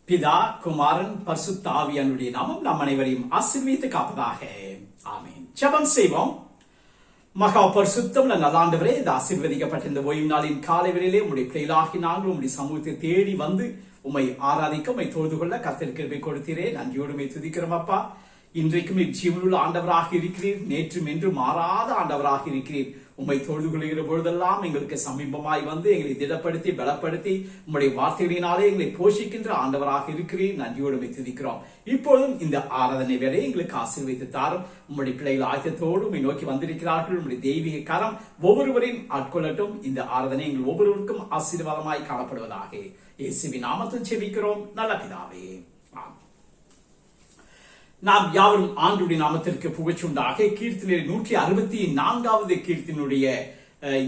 பிதா, குமாரன், பரிசுத்த ஆவியானுடைய நாமம் நம் அனைவரையும் ஆசீர்வதித்து காப்பதாக. ஆமென். ஜெபம் செய்வோம். மகா பரிசுத்தம் நல்ல இந்த ஆசீர்வதிக்கப்பட்ட இந்த ஓய்வு நாளின் காலை வேளையிலே உம்முடைய பிள்ளைகளாகி நாங்கள் உம்முடைய சமூகத்தை தேடி வந்து உம்மை ஆராதிக்க, உம்மை தொழுது கொள்ள கர்த்தர் கிருபை கொடுத்தீரே. நன்றியோடு உம்மை துதிக்கிறோம் அப்பா. இன்றைக்கும் ஜீவனுள்ள ஆண்டவராக இருக்கிறீர். நேற்றும் என்று மாறாத ஆண்டவராக இருக்கிறீர். உம்மை தொழுது கொள்கிற பொழுதெல்லாம் எங்களுக்கு சமீபமாய் வந்து எங்களை திடப்படுத்தி பலப்படுத்தி உம்முடைய வார்த்தைகளினாலே எங்களை போஷிக்கின்ற ஆண்டவராக இருக்கிறீர். நன்றியோடு உம்மை துதிக்கிறோம். இப்பொழுதும் இந்த ஆராதனை வேலை எங்களுக்கு ஆசீர்வதித்து தாரும். உம்முடைய பிள்ளைகள் ஆயத்தத்தோடு உம்மை நோக்கி வந்திருக்கிறார்கள். உம்முடைய தெய்வீக கரம் ஒவ்வொருவரையும் ஆட்கொள்ளட்டும். இந்த ஆராதனை எங்கள் ஒவ்வொருவருக்கும் ஆசீர்வாதமாய் காணப்படுவதாக இயேசுவின் நாமத்தில் செபிக்கிறோம் நல்ல பிதாவே. நாம் யாவரும் ஆண்டுடைய நாமத்திற்கு புகழ்ச்சுண்டாக கீர்த்தனை 164வது கீர்த்தனுடைய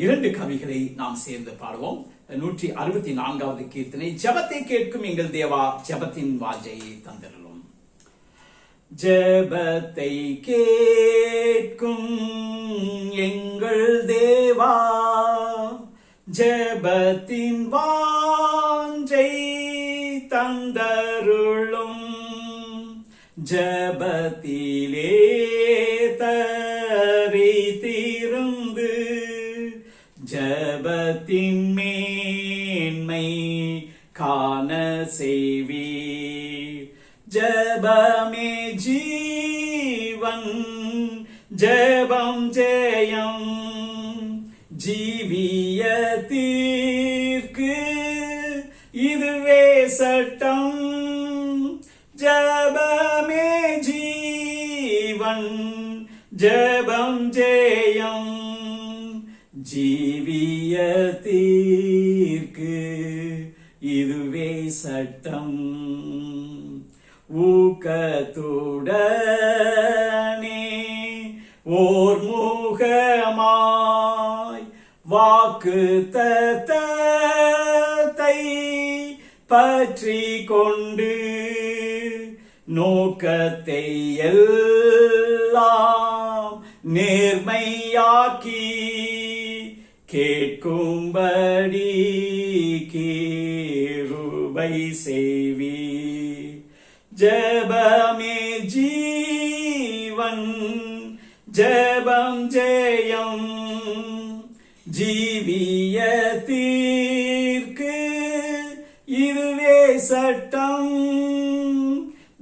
2 கவிகளை நாம் சேர்ந்து பாடுவோம். 164வது கீர்த்தனை. ஜெபத்தை கேட்கும் எங்கள் தேவா, ஜெபத்தின் வாஞ்சையை தந்திரலும். ஜெபத்தை கேட்கும் எங்கள் தேவா, ஜெபத்தின் வாஞ்சை தந்தருளும். ஜபத்திலே தரித்திருந்து ஜபத்தின் மேன்மை காண செய்வீர். ஜபமே ஜீவன், ஜபம் ஜெயம், ஜீவியத்திற்கு இதுவே சட்டம். ஜபமே ஜீவன், ஜபம் ஜெயம், ஜீவியத்திற்கு இதுவே சட்டம். ஊக்கத்துடனே ஓர் முகமாய் வாக்கு தத்தத்தை பற்றி கொண்டு நோக்கத்தை எல்லாம் நேர்மையாக்கி கேட்கும்படி கிருபை செய்வீர். ஜெபமே ஜீவன், ஜெபம் ஜெயம், ஜீவியத்திற்கு இதுவே சட்டம்.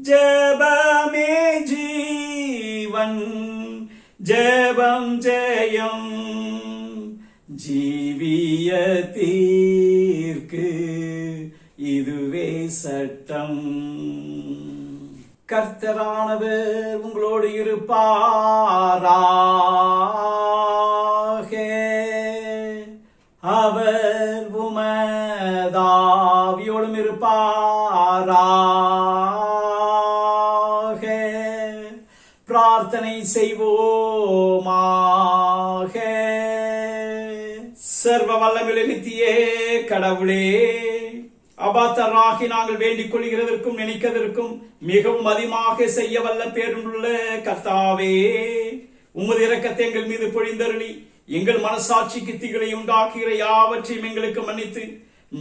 ஜபமே ஜீவன், ஜபம் ஜெயம், ஜீவியத்திற்கு இதுவே சட்டம். கர்த்தரானவர் உங்களோடு இருப்பாராக. அவர் உமதாவியோடும் இருப்பாராக. பிரார்த்தனை செய்வோமாக. சர்வ வல்லமையுள்ள நித்திய கடவுளே, அபாத்தராகி நாங்கள் வேண்டிக் கொள்கிறதற்கும் நினைக்கிறதற்கும் மிகவும் அதிகமாக செய்ய வல்ல பேருள்ள கர்த்தாவே, உமது இரக்கத்தை எங்கள் மீது பொழிந்தருளி எங்கள் மனசாட்சிக்கு திகளை உண்டாக்குகிற யாவற்றையும் எங்களுக்கு மன்னித்து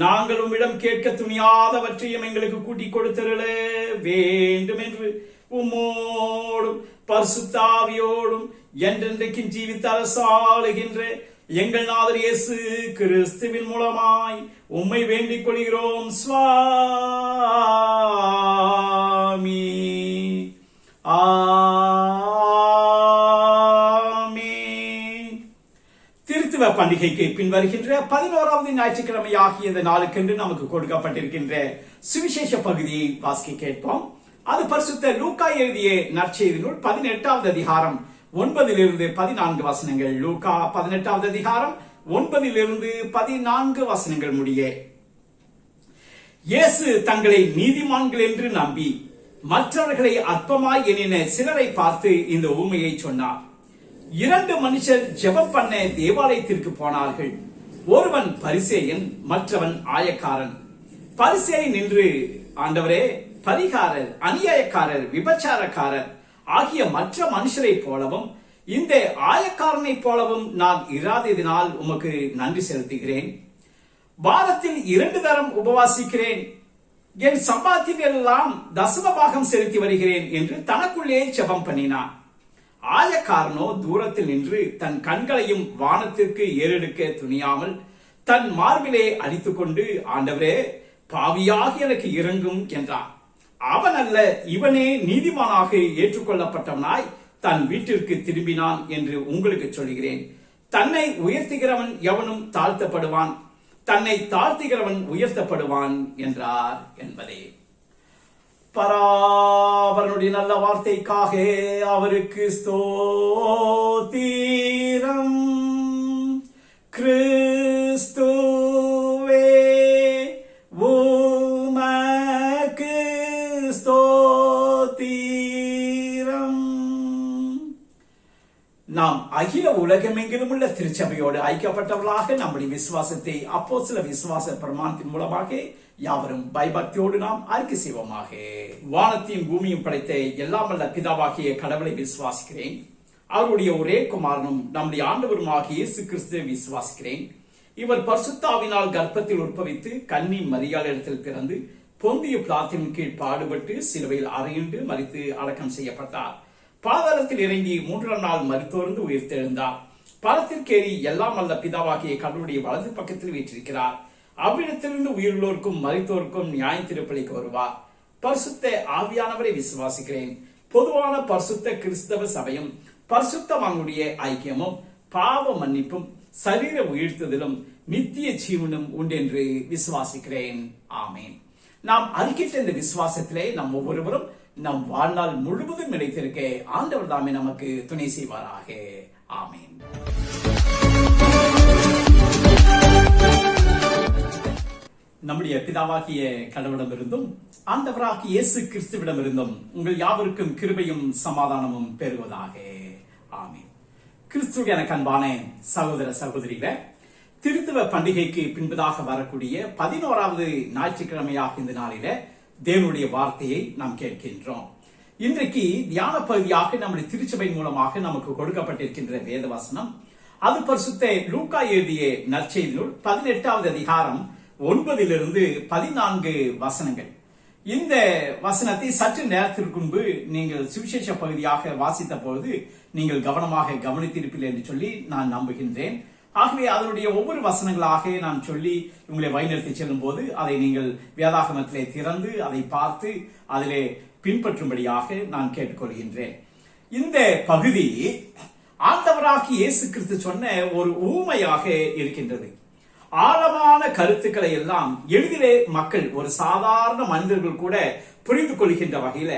நாங்கள் உம்மிடம் கேட்க துணியாதவற்றையும் எங்களுக்கு கூட்டிக் கொடுத்தருள வேண்டும் என்று உம்மோடும் பரிசுத்தாவியோடும் என்றென்றைக்கும் ஜீவித்த அரசாளுகின்ற எங்கள் நாதர் இயேசு கிறிஸ்துவின் மூலமாய் உம்மை வேண்டிக் கொள்கிறோம் சுவாமி. ஆமென். திருத்துவ பண்டிகைக்கு பின் வருகின்ற 11வது ஞாயிற்றுக்கிழமை ஆகிய இந்த நாளுக்கென்று நமக்கு கொடுக்கப்பட்டிருக்கின்ற சுவிசேஷ பகுதியை வாசிக்க கேட்போம். அது பரிசுத்த லூக்கா எழுதிய நற்செய்தி நூல் 18வது அதிகாரம் 9 14 வசனங்கள். லூக்கா 18வது அதிகாரம் 9 14 வசனங்கள் முடிய. இயேசு தங்களை நீதிமான்கள் என்று நம்பி மற்றவர்களை அற்பமாய் எண்ணின சிலரை பார்த்து இந்த ஊமையை சொன்னார். 2 மனுஷர் ஜெபம் பண்ண தேவாலயத்திற்கு போனார்கள். ஒருவன் பரிசேயன், மற்றவன் ஆயக்காரன். பரிசேயன் நின்று, ஆண்டவரே, பரிகாரர், அநியாயக்காரர், விபச்சாரக்காரர் ஆகிய மற்ற மனுஷரை போலவும் இந்த ஆயக்காரனை போலவும் நான் இராததினால் உமக்கு நன்றி செலுத்துகிறேன். வாரத்தில் 2 தரம் உபவாசிக்கிறேன். என் சம்பாத்தியில் எல்லாம் தசம பாகம் செலுத்தி வருகிறேன் என்று தனக்குள்ளே ஜெபம் பண்ணினான். ஆயக்காரனோ தூரத்தில் நின்று தன் கண்களையும் வானத்திற்கு ஏறெடுக்க துணியாமல் தன் மார்பிலே அடித்துக் கொண்டு, ஆண்டவரே, பாவியாக எனக்கு இறங்கும் என்றான். அவன் அல்ல, இவனே நீதிமானாக ஏற்றுக்கொள்ளப்பட்டவனாய் தன் வீட்டிற்கு திரும்பினான் என்று உங்களுக்கு சொல்கிறேன். தன்னை உயர்த்துகிறவன் எவனும் தாழ்த்தப்படுவான், தன்னை தாழ்த்துகிறவன் உயர்த்தப்படுவான் என்றார் என்பதே. பராபரனுடைய நல்ல வார்த்தைக்காக அவருக்கு ஸ்தோத்திரம். கிறிஸ்துவே உமக்கு ஸ்தோத்திரம். நாம் அகில உலகமெங்கிலும் உள்ள திருச்சபையோடு ஐக்கியப்பட்டவர்களாக நம்முடைய விசுவாசத்தை அப்போஸ்தல விசுவாச பிரமாணத்தின் மூலமாக யாவரும் பயபக்தியோடு நாம் அறிக்கை செய்வோமாக. வானத்தையும் பூமியும் படைத்த எல்லாம் வல்ல பிதாவாகிய கடவுளை விசுவாசிக்கிறேன். அவருடைய ஒரே குமாரனும் நம்முடைய ஆண்டவருமாகிய இயேசு கிறிஸ்துவை விசுவாசிக்கிறேன். இவர் பரிசுத்தாவினால் கர்ப்பத்தில் உற்பவித்து கன்னி மரியாளிடத்தில் பிறந்து பொந்திய பிலாத்தின் கீழ் பாடுபட்டு சிலுவையில் அறையுண்டு மரித்து அடக்கம் செய்யப்பட்டார். பாதாளத்தில் இறங்கி 3ஆம் நாள் மரித்தோர்ந்து உயிர்த்தெழுந்தார். பரத்திற்கேறி எல்லாம் வல்ல பிதாவாகிய கடவுளுடைய வலது பக்கத்தில் வீற்றிருக்கிறார். அவ்விடத்திலிருந்து உயிருள்ளோருக்கும் மரித்தோருக்கும் நியாய தீர்ப்பளிக்க வருவார். பரிசுத்த ஆவியானவரை விசுவாசிக்கிறேன். பொதுவான பரிசுத்த கிறிஸ்தவ சபையும் பரிசுத்தவான்களுடைய ஐக்கியமும் பாவ மன்னிப்பும் சரீர உயிர்த்ததிலும் நித்திய ஜீவனும் உண்டென்று விசுவாசிக்கிறேன். ஆமேன். நாம் அறிக்கிட்ட இந்த விசுவாசத்திலே நம் ஒவ்வொருவரும் நம் வாழ்நாள் முழுவதும் நிலைத்திருக்க ஆண்டவர் தாமே நமக்கு துணை செய்வாராக. ஆமேன். நம்முடைய பிதாவாகிய கடவுளிடமிருந்தும் ஆண்டவராகிய இயேசு கிறிஸ்துவிடமிருந்தும் உங்கள் யாவருக்கும் கிருபையும் சமாதானமும் பெறுவதாக. ஆமீன். கிறிஸ்துவின் எனக்கு அன்பான சகோதர சகோதரிகளே, திருத்துவ பண்டிகைக்கு பின்பதாக வரக்கூடிய 11வது ஞாயிற்றுக்கிழமையாக இந்த நாளில தேவனுடைய வார்த்தையை நாம் கேட்கின்றோம். இன்றைக்கு தியான பகுதியாக நம்முடைய திருச்சபை மூலமாக நமக்கு கொடுக்கப்பட்டிருக்கின்ற வேத வசனம், அது பரிசுத்த லூக்கா எழுதிய நற்செய்தி நூல் 18வது அதிகாரம் 9லிருந்து 14 வசனங்கள். இந்த வசனத்தை சற்று நேரத்திற்கு முன்பு நீங்கள் சுவிசேஷ பகுதியாக வாசித்த பொழுது நீங்கள் கவனமாக கவனித்திருப்பீர்கள் என்று சொல்லி நான் நம்புகின்றேன். ஆகவே அதனுடைய ஒவ்வொரு வசனங்களாக நான் சொல்லி உங்களை வழிநடத்தி செல்லும் போது அதை நீங்கள் வேதாகமத்திலே திறந்து அதை பார்த்து அதிலே பின்பற்றும்படியாக நான் கேட்டுக்கொள்கின்றேன். இந்த பகுதி ஆண்டவராகிய இயேசு கிறிஸ்து சொன்ன ஒரு ஊமையாக இருக்கின்றது. ஆழமான கருத்துக்களை எல்லாம் எளிதிலே மக்கள், ஒரு சாதாரண மனிதர்கள் கூட புரிந்து கொள்கின்ற வகையில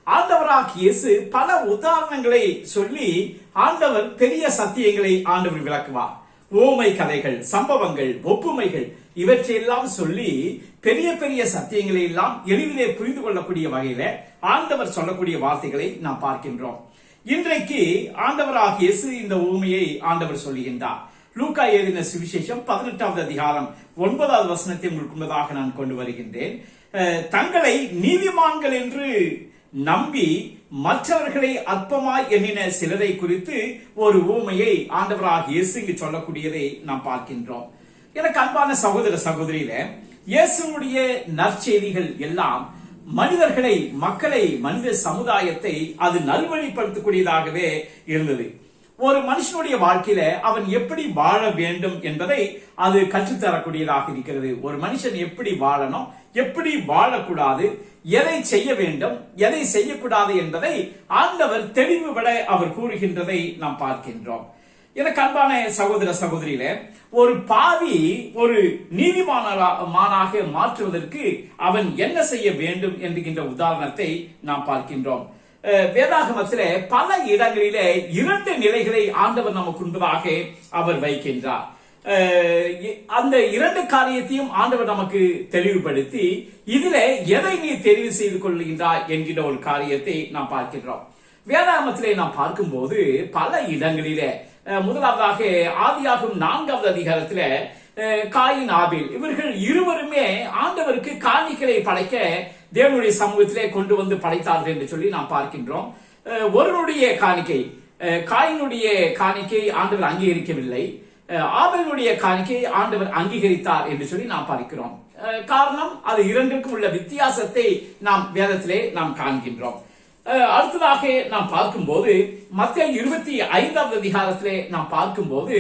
ஆண்டவராகிய இயேசு பல உதாரணங்களை சொல்லி ஆண்டவர் பெரிய சத்தியங்களை ஆண்டவர் விளக்குவார். ஓமை கதைகள், சம்பவங்கள், ஒப்புமைகள் இவற்றையெல்லாம் சொல்லி பெரிய பெரிய சத்தியங்களை எல்லாம் எளிதிலே புரிந்து கொள்ளக்கூடிய வகையில ஆண்டவர் சொல்லக்கூடிய வார்த்தைகளை நாம் பார்க்கின்றோம். இன்றைக்கு ஆண்டவராகிய இயேசு இந்த ஊமையை ஆண்டவர் சொல்லுகின்றார். லூக்கா எழுதின சுவிசேஷம் 18வது அதிகாரம் 9வது வசனத்தை உங்களுக்கு முன்பதாக நான் கொண்டு வருகின்றேன். தங்களை நீதிமான்கள் என்று நம்பி மற்றவர்களை அற்பமாய் எண்ணின சிலரை குறித்து ஒரு ஊமையை ஆண்டவராகிய இயேசு இங்கு சொல்லக்கூடியதை நாம் பார்க்கின்றோம். எனக்கு அன்பான சகோதர சகோதரியில, இயேசுடைய நற்செய்திகள் எல்லாம் மனிதர்களை, மக்களை, மனித சமுதாயத்தை அது நல்வழிப்படுத்தக்கூடியதாகவே இருந்தது. ஒரு மனுஷனுடைய வாழ்க்கையில அவன் எப்படி வாழ வேண்டும் என்பதை அது கற்றுத்தரக்கூடியதாக இருக்கிறது. ஒரு மனுஷன் எப்படி வாழணும், எப்படி வாழக்கூடாது, எதை செய்ய வேண்டும், எதை செய்யக்கூடாது என்பதை ஆண்டவர் தெளிவுபட அவர் கூறுகின்றதை நாம் பார்க்கின்றோம். எனக்கு அன்பான சகோதர சகோதரியில, ஒரு பாவி ஒரு நீதிமானாக மாற்றுவதற்கு அவன் என்ன செய்ய வேண்டும் என்கின்ற உதாரணத்தை நாம் பார்க்கின்றோம். வேதாகமத்தில பல இடங்களிலே 2 நிலைகளை ஆண்டவர் நமக்கு முன்பதாக அவர் வைக்கின்றார். அந்த 2 காரியத்தையும் ஆண்டவர் நமக்கு தெளிவுபடுத்தி இதிலே எதை நீ தெரிவு செய்து கொள்கின்றாய் என்கிற ஒரு காரியத்தை நாம் பார்க்கின்றோம். வேதாகமத்திலே நாம் பார்க்கும்போது பல இடங்களிலே, முதலாவதாக ஆதியாகமம் 4வது அதிகாரத்தில காயின், ஆபேல் இவர்கள் இருவருமே ஆண்டவருக்கு காணிக்கைகளை படைக்க தேவனுடைய சமூகத்திலே கொண்டு வந்து படைத்தார்கள் என்று சொல்லி நாம் பார்க்கின்றோம். ஒருவனுடைய காணிக்கை, காயினுடைய காணிக்கை ஆண்டவர் அங்கீகரிக்கவில்லை. ஆபேலுடைய காணிக்கையை ஆண்டவர் அங்கீகரித்தார் என்று சொல்லி நாம் பார்க்கிறோம். காரணம், அது இரண்டுக்கும் உள்ள வித்தியாசத்தை நாம் வேதத்திலே நாம் காண்கின்றோம். அடுத்ததாக நாம் பார்க்கும்போது மத்தேயு 25வது அதிகாரத்திலே நாம் பார்க்கும்போது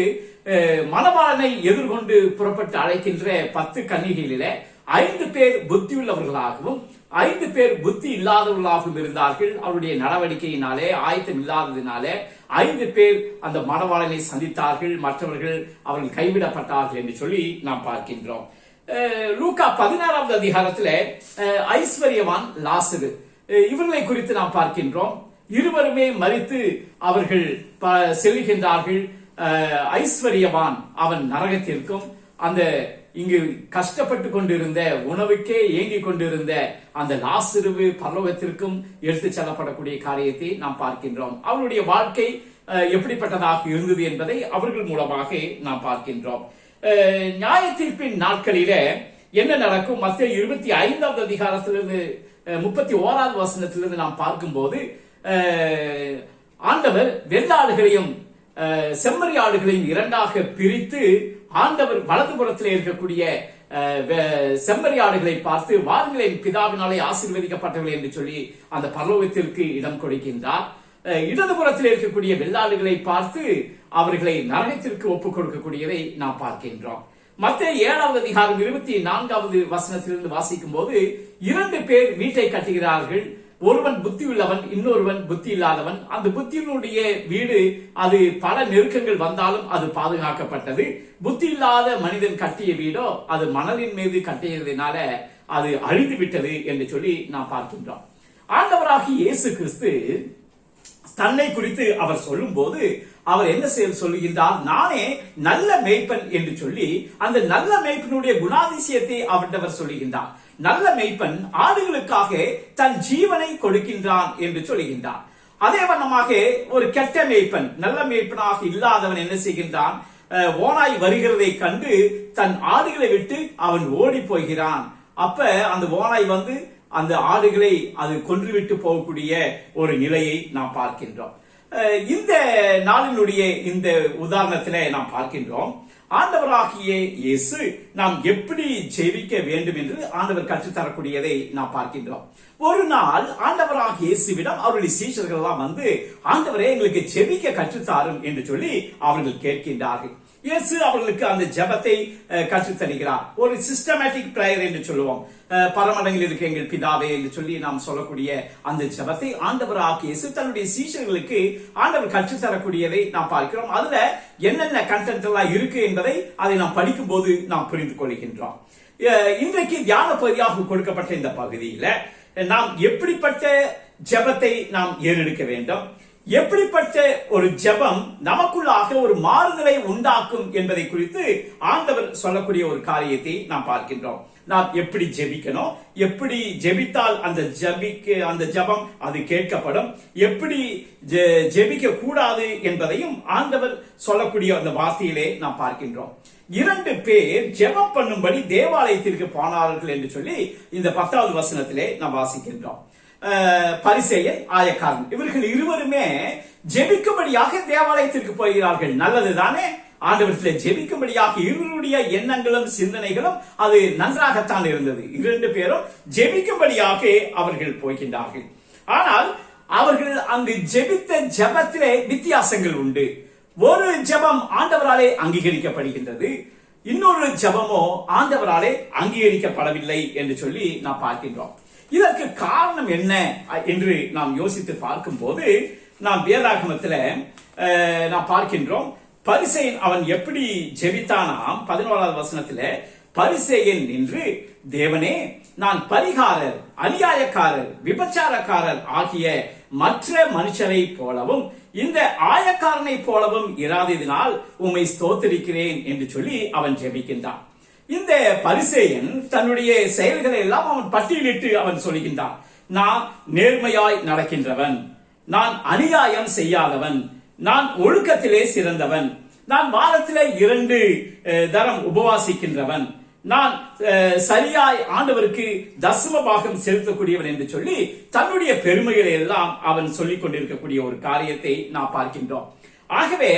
மணவாளனை எதிர்கொண்டு புறப்பட்டு அழைக்கின்ற 10 கன்னிகைகளிலே 5 பேர் புத்தியுள்ளவர்களாகவும் 5 பேர் புத்தி இல்லாதவர்களாகவும் இருந்தார்கள். அவருடைய நடவடிக்கையினாலே, ஆயத்தம் இல்லாததினாலே 5 பேர் அந்த மணவாளனை சந்தித்தார்கள். மற்றவர்கள் அவர்கள் கைவிடப்பட்டார்கள் என்று சொல்லி நாம் பார்க்கின்றோம். லூக்கா 16வது அதிகாரத்தில் ஐஸ்வர்யவான், லாசரு, இவர்களை குறித்து நாம் பார்க்கின்றோம். இருவருமே மரித்து அவர்கள் செல்கின்றார்கள். ஐஸ்வர்யவான் அவன் நரகத்திற்கும், அந்த இங்கு கஷ்டப்பட்டு கொண்டிருந்த, உணவுக்கே ஏங்கிக் கொண்டிருந்த அந்த லாசருவு பரலோகத்திற்கும் எடுத்து செல்லப்படக்கூடிய காரியத்தை நாம் பார்க்கின்றோம். அவருடைய வாழ்க்கை எப்படிப்பட்டதாக இருந்தது என்பதை அவர்கள் மூலமாக நாம் பார்க்கின்றோம். நியாய தீர்ப்பின் நாட்களில என்ன நடக்கும்? மத்தேயு 25வது அதிகாரத்திலிருந்து 31வது வசனத்திலிருந்து நாம் பார்க்கும்போது ஆண்டவர் வெள்ளாடுகளையும் செம்மறியாடுகளையும் இரண்டாக பிரித்து ஆண்டவர் வலதுபுறத்தில் இருக்கக்கூடிய செம்மறியாடுகளை பார்த்து, வாருங்களேன், பிதாவினாலே ஆசீர்வதிக்கப்பட்டவர்கள் என்று சொல்லி அந்த பரலோகத்திற்கு இடம் கொடுக்கின்றார். இடதுபுறத்தில் இருக்கக்கூடிய வெள்ளாடுகளை பார்த்து அவர்களை நரகத்திற்கு ஒப்புக் கொடுக்கக்கூடியதை நாம் பார்க்கின்றோம். மத்தேயு 7வது அதிகாரம் 24வது வசனத்திலிருந்து வாசிக்கும் போது 2 பேர் வீட்டை கட்டுகிறார்கள். ஒருவன் புத்தி உள்ளவன், இன்னொருவன் புத்தி இல்லாதவன். அந்த புத்தியினுடைய வீடு அது பல நெருக்கங்கள் வந்தாலும் அது பாதுகாக்கப்பட்டது. புத்தி இல்லாத மனிதன் கட்டிய வீடோ அது மணலின் மீது கட்டியதினால அது அழிந்து விட்டது என்று சொல்லி நாம் பார்க்கின்றோம். ஆண்டவராகிய இயேசு கிறிஸ்து தன்னை குறித்து அவர் சொல்லும் போது அவர் என்ன சொல்லுகின்றார்? நானே நல்ல மேய்ப்பன் என்று சொல்லி அந்த நல்ல மேய்ப்பனுடைய குணாதிசயத்தை அவரிடவர் சொல்லுகின்றார். நல்ல மேய்ப்பன் ஆடுகளுக்காக தன் ஜீவனை கொடுக்கின்றான் என்று சொல்லுகின்றார். அதே வண்ணமாக ஒரு கெட்ட மேய்ப்பன், நல்ல மேய்ப்பனாக இல்லாதவன் என்ன செய்கின்றான்? ஓனாய் வருகிறதை கண்டு தன் ஆடுகளை விட்டு அவன் ஓடி போகிறான். அப்ப அந்த ஓனாய் வந்து அந்த ஆடுகளை அது கொன்றுவிட்டு போகக்கூடிய ஒரு நிலையை நாம் பார்க்கின்றோம். இந்த நாளினுடைய இந்த உதாரணத்திலே நாம் பார்க்கின்றோம். ஆண்டவராகிய இயேசு நாம் எப்படி ஜெபிக்க வேண்டும் என்று ஆண்டவர் கற்றுத்தரக்கூடியதை நாம் பார்க்கின்றோம். ஒரு நாள் ஆண்டவராகிய இயேசுவிடம் அவருடைய சீஷர்கள் எல்லாம் வந்து, ஆண்டவரே, எங்களுக்கு ஜெபிக்க கற்றுத்தாரும் என்று சொல்லி அவர்கள் கேட்கின்றார்கள். இயேசு அவர்களுக்கு அந்த ஜெபத்தை கற்றுத்தருகிறார். ஒரு சிஸ்டமேட்டிக் பிரேயர் என்று சொல்லுவோம். பரமடங்களில் இருக்க எங்கள் பிதாவே என்று சொல்லி நாம் சொல்லக்கூடிய அந்த ஜெபத்தை ஆண்டவராகிய இயேசு தன்னுடைய சீஷர்களுக்கு ஆண்டவர் கற்றுத்தரக்கூடியதை நாம் பார்க்கிறோம். அதுல என்னென்ன கண்டென்ட் எல்லாம் இருக்கு என்பதை அதை நாம் படிக்கும் போது நாம் புரிந்து கொள்கின்றோம். இன்றைக்கு தியான பகுதியாக கொடுக்கப்பட்ட இந்த பகுதியில நாம் எப்படிப்பட்ட ஜெபத்தை நாம் ஏறெடுக்க வேண்டும், எப்படிப்பட்ட ஒரு ஜெபம் நமக்குள்ளாக ஒரு மாறுதலை உண்டாக்கும் என்பதை குறித்து ஆண்டவர் சொல்லக்கூடிய ஒரு காரியத்தை நாம் பார்க்கின்றோம். நாம் எப்படி ஜெபிக்கணும், எப்படி ஜெபித்தால் அந்த ஜெபம் அது கேட்கப்படும், எப்படி ஜெபிக்க கூடாது என்பதையும் ஆண்டவர் சொல்லக்கூடிய அந்த வார்த்தையிலே நாம் பார்க்கின்றோம். 2 பேர் ஜெபம் பண்ணும்படி தேவாலயத்திற்கு போனார்கள் என்று சொல்லி இந்த 10வது வசனத்திலே நாம் வாசிக்கின்றோம். பரிசேயன், ஆயக்காரன், இவர்கள் இருவருமே ஜெபிக்கும்படியாக தேவாலயத்திற்கு போகிறார்கள். நல்லதுதானே? ஆண்டவரத்தில் ஜெபிக்கும்படியாக இருவருடைய எண்ணங்களும் சிந்தனைகளும் அது நன்றாகத்தான் இருந்தது. 2 பேரும் ஜெபிக்கும்படியாக அவர்கள் போகின்றார்கள். ஆனால் அவர்கள் அங்கு ஜெபித்த ஜெபத்திலே வித்தியாசங்கள் உண்டு. ஒரு ஜெபம் ஆண்டவராலே அங்கீகரிக்கப்படுகின்றது, இன்னொரு ஜெபமோ ஆண்டவராலே அங்கீகரிக்கப்படவில்லை என்று சொல்லி நாம் பார்க்கின்றோம். இதற்கு காரணம் என்ன என்று நாம் யோசித்து பார்க்கும் போது நாம் வேதாகமத்தில் நாம் பார்க்கின்றோம். பரிசேயன் அவன் எப்படி ஜெபித்தானாம்? 11வது வசனத்துல பரிசேயன் நின்று, தேவனே, நான் பரிகாரர், அநியாயக்காரர், விபச்சாரக்காரர் ஆகிய மற்ற மனுஷரை போலவும் இந்த ஆயக்காரனை போலவும் இராததினால் உம்மை ஸ்தோத்திரிக்கிறேன் என்று சொல்லி அவன் ஜெபிக்கின்றான். இந்த பரிசேயன் தன்னுடைய செயல்களை எல்லாம் அவன் பட்டியலிட்டு அவன் சொல்கின்றான். நான் நேர்மையாய் நடக்கின்றவன், நான் அநியாயம் செய்யாதவன், நான் ஒழுக்கத்திலே சிறந்தவன், நான் வாரத்திலே 2 தரம் உபவாசிக்கின்றவன், நான் சரியாய் ஆண்டவருக்கு தசம பாகம் செலுத்தக்கூடியவன் என்று சொல்லி தன்னுடைய பெருமைகளை எல்லாம் அவன் சொல்லிக் கொண்டிருக்கக்கூடிய ஒரு காரியத்தை நாம் பார்க்கின்றோம். ஆகவே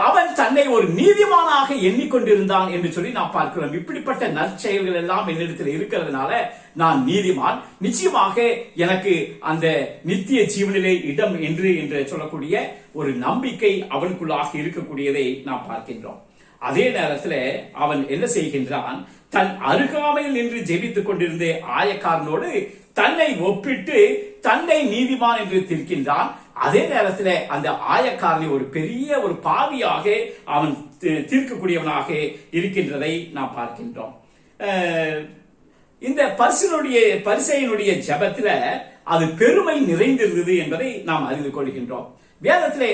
அவன் தன்னை ஒரு நீதிமானாக எண்ணிக்கொண்டிருந்தான் என்று சொல்லி நாம் பார்க்கிறோம். இப்படிப்பட்ட நற்செயல்கள் எல்லாம் என்னிடத்தில் இருக்கிறதுனால நான் நீதிமான், நிச்சயமாக எனக்கு அந்த நித்திய ஜீவனிலே இடம் என்று சொல்லக்கூடிய ஒரு நம்பிக்கை அவனுக்குள்ளாக இருக்கக்கூடியதை நாம் பார்க்கின்றோம். அதே நேரத்தில் அவன் என்ன செய்கின்றான், தன் அருகாமையில் நின்று ஜெபித்துக் கொண்டிருந்த ஆயக்காரனோடு தன்னை ஒப்பிட்டு தன்னை நீதிமான் என்று தீர்க்கின்றான். அதே நேரத்தில் அந்த ஆயக்காரனை ஒரு பெரிய ஒரு பாவியாக அவன் தீர்க்கக்கூடியவனாக இருக்கின்றதை நாம் பார்க்கின்றோம். இந்த பரிசேயனுடைய ஜெபத்துல அது பெருமை நிறைந்திருந்தது என்பதை நாம் அறிந்து கொள்கின்றோம். வேதத்திலே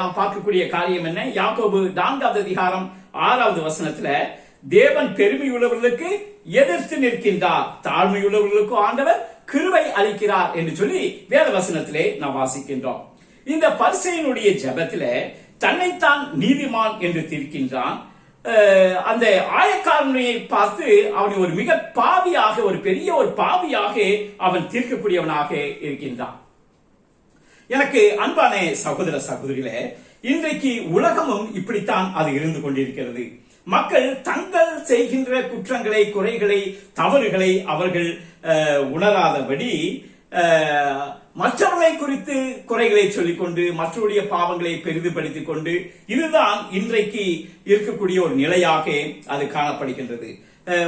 நாம் பார்க்கக்கூடிய காரியம் என்ன? யாக்கோபு 4வது அதிகாரம் 6வது வசனத்துல தேவன் பெருமையுள்ளவர்களுக்கு எதிர்த்து நிற்கின்றார், தாழ்மையுள்ளவர்களுக்கு ஆண்டவர் கிருபை அளிக்கிறார் என்று சொல்லி வேத வசனத்திலே நாம் வாசிக்கின்றோம். இந்த பரிசேயனுடைய ஜெபத்திலே தன்னைத்தான் நீதிமான் என்று தீர்க்கின்றான். அந்த ஆயக்காரனை பார்த்து அவனை ஒரு மிக பாவியாக, ஒரு பெரிய ஒரு பாவியாக அவன் தீர்க்கக்கூடியவனாக இருக்கின்றான். எனக்கு அன்பான சகோதர சகோதரிகளே, இன்றைக்கு உலகமும் இப்படித்தான் அது இருந்து கொண்டிருக்கிறது. மக்கள் தங்கள் செய்கின்ற குற்றங்களை, குறைகளை, தவறுகளை அவர்கள் உணராதபடி மற்றவர்களை குறித்து குறைகளை சொல்லிக்கொண்டு மற்றவருடைய பாவங்களை பெரிதுபடுத்திக் கொண்டு, இதுதான் இன்றைக்கு இருக்கக்கூடிய ஒரு நிலையாக அது காணப்படுகின்றது.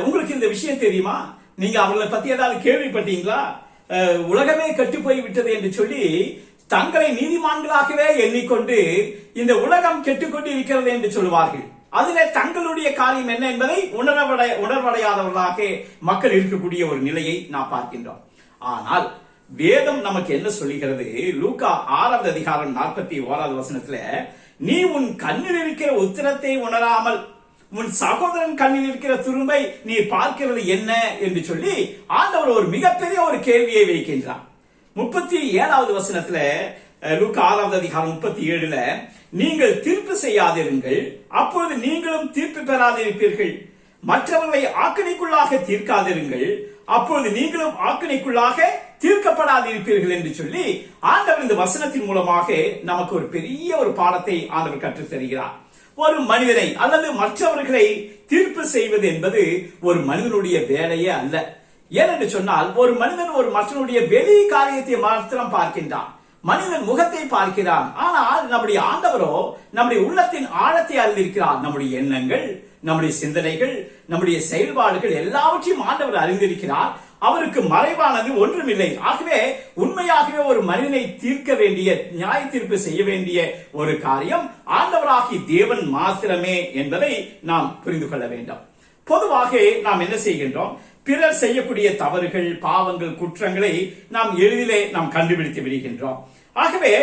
உங்களுக்கு இந்த விஷயம் தெரியுமா? நீங்க அவர்களை பத்தி ஏதாவது கேள்விப்பட்டீங்களா? உலகமே கெட்டு போய் விட்டது என்று சொல்லி தங்களை நீதிமான்களாகவே எண்ணிக்கொண்டு இந்த உலகம் கெட்டுக்கொண்டு இருக்கிறது என்று சொல்வார்கள். அதிலே தங்களுடைய காரியம் என்ன என்பதை உணர்வடையாதவர்களாக மக்கள் இருக்கக்கூடிய ஒரு நிலையை நாம் பார்க்கின்றோம். ஆனால் வேதம் நமக்கு என்ன சொல்லுகிறது? லூக்கா 6வது அதிகாரம் 41வது வசனத்துல, நீ உன் கண்ணில் இருக்கிற உத்திரத்தை உணராமல் உன் சகோதரன் கண்ணில் இருக்கிற துரும்பை நீ பார்க்கிறது என்ன என்று சொல்லி ஆண்டவர் ஒரு மிகப்பெரிய ஒரு கேள்வியை வைக்கின்றார். 37வது வசனத்துல, லூக்கா 6வது அதிகாரம் 37ல, நீங்கள் தீர்ப்பு செய்யாதிருங்கள், அப்பொழுது நீங்களும் தீர்ப்பு பெறாதிருப்பீர்கள். மற்றவர்களை ஆக்கினைக்குள்ளாக தீர்க்காதிருங்கள், அப்பொழுது நீங்களும் ஆக்கினைக்குள்ளாக தீர்க்கப்படாதிருப்பீர்கள் என்று சொல்லி ஆண்டவர் இந்த வசனத்தின் மூலமாக நமக்கு ஒரு பெரிய ஒரு பாடத்தை ஆண்டவர் கற்றுத் தருகிறார். ஒரு மனிதனை அல்லது மற்றவர்களை தீர்ப்பு செய்வது என்பது ஒரு மனிதனுடைய வேலையே அல்ல. ஏனென்று சொன்னால், ஒரு மனிதன் ஒரு மற்றவனுடைய வெளி காரியத்தை மாத்திரம் பார்க்கின்றான், மனிதன் முகத்தை பார்க்கிறான். ஆனால் நம்முடைய ஆண்டவரோ நம்முடைய உள்ளத்தின் ஆழத்தை அறிந்திருக்கிறார். நம்முடைய எண்ணங்கள், நம்முடைய சிந்தனைகள், நம்முடைய செயல்பாடுகள் எல்லாவற்றையும் ஆண்டவர் அறிந்திருக்கிறார். அவருக்கு மறைவானது ஒன்றுமில்லை. ஆகவே உண்மையாகவே ஒரு மனிதனை தீர்க்க வேண்டிய, நியாய தீர்ப்பு செய்ய வேண்டிய ஒரு காரியம் ஆண்டவராகி தேவன் மாத்திரமே என்பதை நாம் புரிந்து கொள்ள வேண்டும். பொதுவாக நாம் என்ன செய்கின்றோம்? பிறர் செய்யக்கூடிய தவறுகள், பாவங்கள், குற்றங்களை நாம் எளிதிலே நாம் கண்டுபிடித்து விடுகின்றோம். ஆகவே